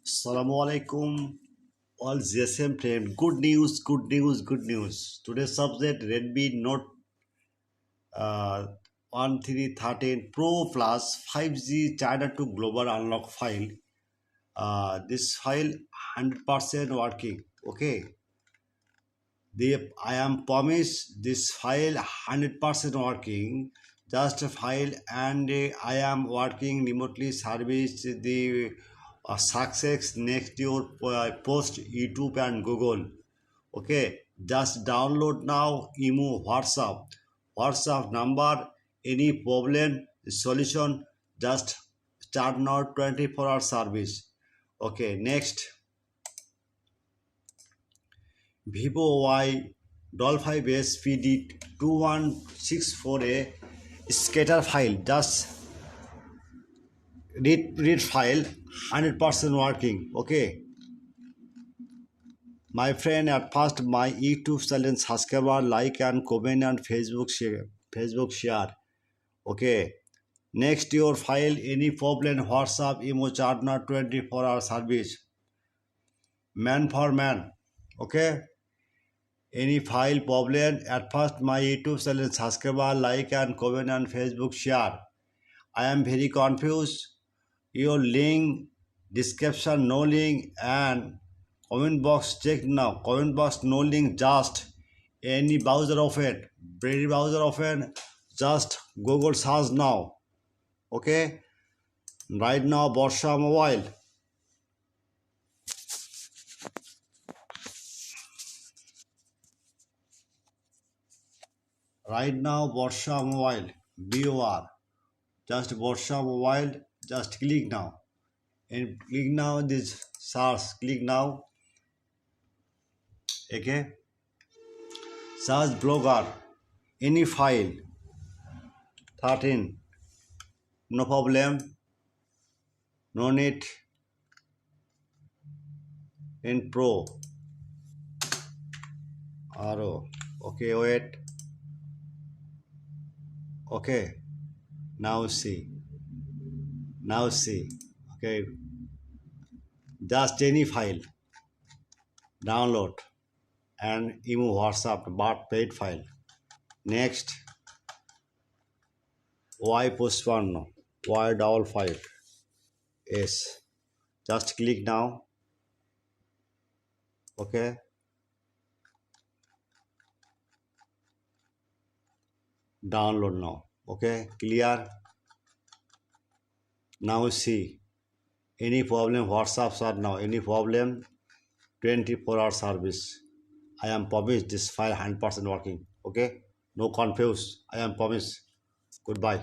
Assalamu alaikum. All GSM friend. Good news, good news, good news. Today's subject Redmi Note 1313 Pro Plus 5G China to global unlock file. This file 100% working. Okay. I am promised this file 100% working. Just a file and I am working remotely service the success next your post YouTube and Google. Okay, just download now emo WhatsApp number. Any problem solution just start now 24-hour service. Okay, next Vivo Y Doll 5 SPD 2164A scatter file. Just read file 100% working. Okay, my friend, at first my YouTube channel subscriber like and comment and Facebook share. Okay. Next your file any problem WhatsApp emo chat not 24-hour service. Man for man. Okay. Any file problem at first my YouTube channel subscriber like and comment and Facebook share. I am very confused. Your link description no link and comment box check now. Comment box no link just any browser open. Brave browser open. Just Google search now. Okay. Right now Borsha mobile. Right now Borsha mobile. BOR. Just Borsha mobile. Just click now. And click now this search. Click now. Okay. Search blogger. Any file. 13. No problem. No need. In Pro. RO. Okay, wait. Okay. Now see. Now see. Okay. Just any file. Download. And emo WhatsApp but paid file. Next. Y postpone. Y double five. Yes. Just click now. Okay. Download now. Okay. Clear. Now see. Any problem WhatsApp start now. Any problem 24-hour service. I am promised this file 100% working. Okay. No confuse. I am promised. Goodbye.